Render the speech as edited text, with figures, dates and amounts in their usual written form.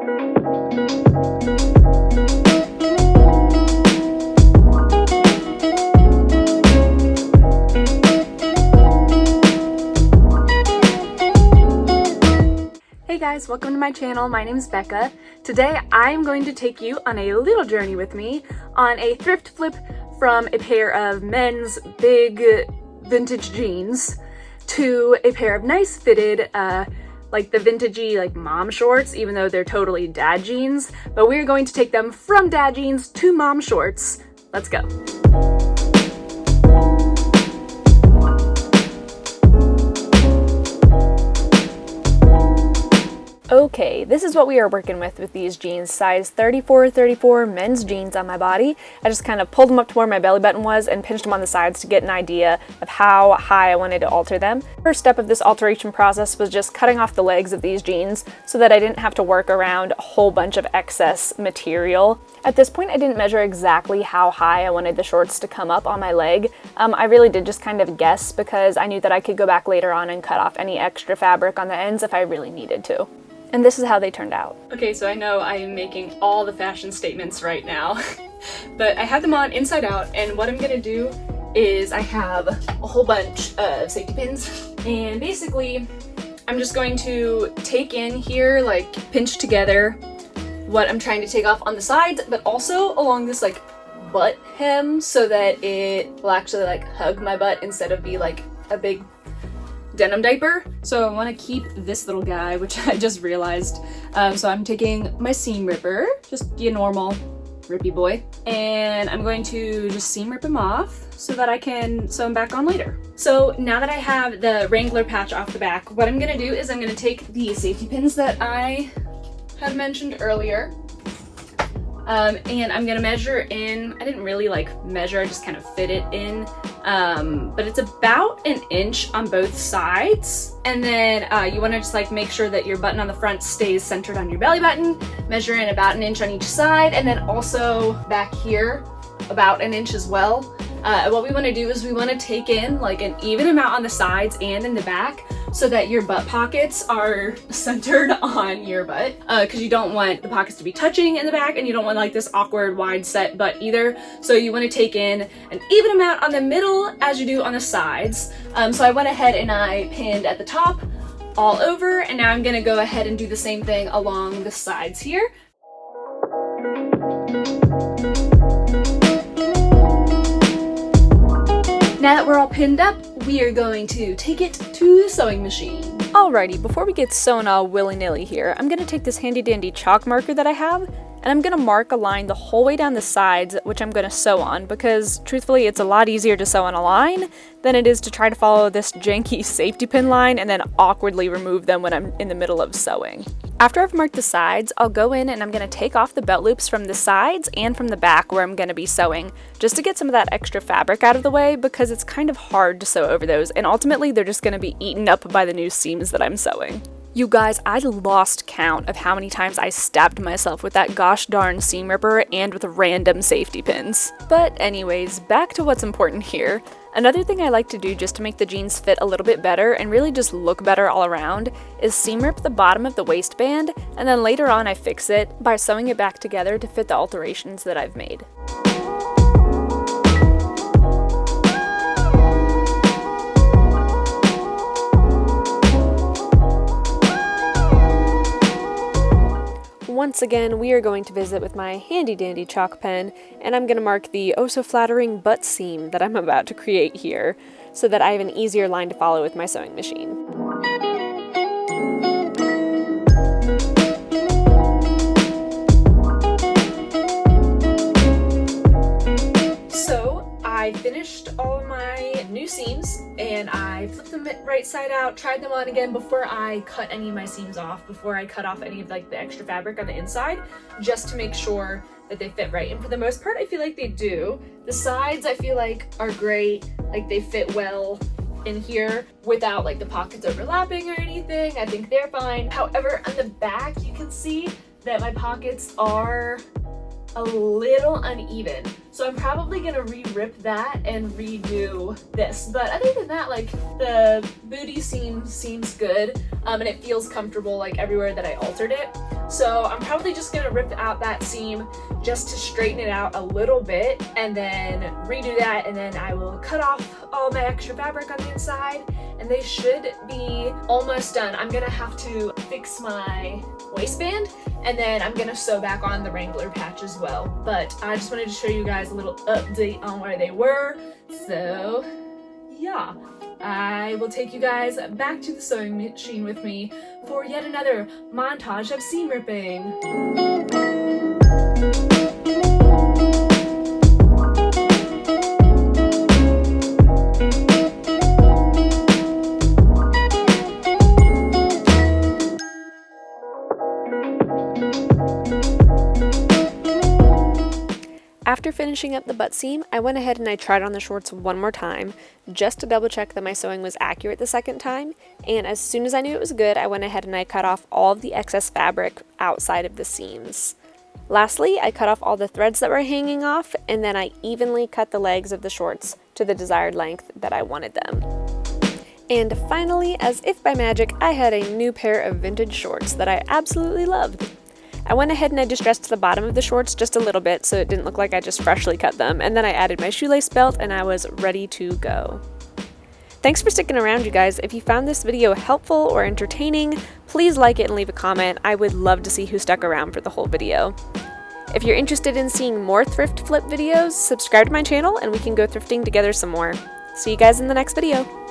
Hey guys, welcome to my channel. My name is Becca. Today I'm going to take you on a little journey with me on a thrift flip from a pair of men's big vintage jeans to a pair of nice fitted like the vintagey like mom shorts, even though they're totally dad jeans. But we're going to take them from dad jeans to mom shorts. Let's go. Okay, this is what we are working with these jeans. Size 34 men's jeans on my body. I just kind of pulled them up to where my belly button was and pinched them on the sides to get an idea of how high I wanted to alter them. First step of this alteration process was just cutting off the legs of these jeans so that I didn't have to work around a whole bunch of excess material. At this point, I didn't measure exactly how high I wanted the shorts to come up on my leg. I really did just kind of guess because I knew that I could go back later on and cut off any extra fabric on the ends if I really needed to. And this is how they turned out. Okay, so I know I am making all the fashion statements right now, but I have them on inside out, and what I'm gonna do is I have a whole bunch of safety pins, and basically I'm just going to take in here, like pinch together what I'm trying to take off on the sides, but also along this like butt hem so that it will actually like hug my butt instead of be like a big denim diaper. So I want to keep this little guy, which I just realized. So I'm taking my seam ripper, just be a normal rippy boy, and I'm going to just seam rip him off so that I can sew him back on later. So now that I have the Wrangler patch off the back, what I'm gonna do is I'm gonna take the safety pins that I had mentioned earlier, and I'm gonna measure in. I didn't really like measure, I just kind of fit it in, but it's about an inch on both sides. And then you want to just like make sure that your button on the front stays centered on your belly button. Measure in about an inch on each side, and then also back here about an inch as well. What we want to do is we want to take in like an even amount on the sides and in the back so that your butt pockets are centered on your butt, because you don't want the pockets to be touching in the back, and you don't want like this awkward wide set butt either. So you want to take in an even amount on the middle as you do on the sides. So I went ahead and I pinned at the top all over, and now I'm gonna go ahead and do the same thing along the sides here. Now that we're all pinned up, we are going to take it to the sewing machine. Alrighty, before we get sewn all willy-nilly here, I'm gonna take this handy dandy chalk marker that I have, and I'm gonna mark a line the whole way down the sides, which I'm gonna sew on, because truthfully it's a lot easier to sew on a line than it is to try to follow this janky safety pin line and then awkwardly remove them when I'm in the middle of sewing. After I've marked the sides, I'll go in and I'm gonna take off the belt loops from the sides and from the back where I'm gonna be sewing, just to get some of that extra fabric out of the way, because it's kind of hard to sew over those, and ultimately they're just gonna be eaten up by the new seams that I'm sewing. You guys, I lost count of how many times I stabbed myself with that gosh darn seam ripper and with random safety pins. But anyways, back to what's important here. Another thing I like to do just to make the jeans fit a little bit better and really just look better all around is seam rip the bottom of the waistband, and then later on I fix it by sewing it back together to fit the alterations that I've made. Once again, we are going to visit with my handy dandy chalk pen, and I'm going to mark the oh so flattering butt seam that I'm about to create here so that I have an easier line to follow with my sewing machine. So I finished all of my new seams and I flipped them right side out, tried them on again before I cut any of my seams off, before I cut off any of like the extra fabric on the inside, just to make sure that they fit right. And for the most part, I feel like they do. The sides I feel like are great, like they fit well in here without like the pockets overlapping or anything. I think they're fine. However, on the back, you can see that my pockets are a little uneven. So I'm probably gonna re-rip that and redo this. But other than that, like the booty seam seems good, and it feels comfortable like everywhere that I altered it. So I'm probably just gonna rip out that seam just to straighten it out a little bit and then redo that, and then I will cut off all my extra fabric on the inside and they should be almost done. I'm gonna have to fix my waistband and then I'm gonna sew back on the Wrangler patch as well. But I just wanted to show you guys a little update on where they were. So yeah, I will take you guys back to the sewing machine with me for yet another montage of seam ripping. After finishing up the butt seam, I went ahead and I tried on the shorts one more time, just to double check that my sewing was accurate the second time, and as soon as I knew it was good, I went ahead and I cut off all of the excess fabric outside of the seams. Lastly, I cut off all the threads that were hanging off, and then I evenly cut the legs of the shorts to the desired length that I wanted them. And finally, as if by magic, I had a new pair of vintage shorts that I absolutely loved. I went ahead and I distressed the bottom of the shorts just a little bit so it didn't look like I just freshly cut them, and then I added my shoelace belt and I was ready to go. Thanks for sticking around, you guys. If you found this video helpful or entertaining, please like it and leave a comment. I would love to see who stuck around for the whole video. If you're interested in seeing more thrift flip videos, subscribe to my channel and we can go thrifting together some more. See you guys in the next video.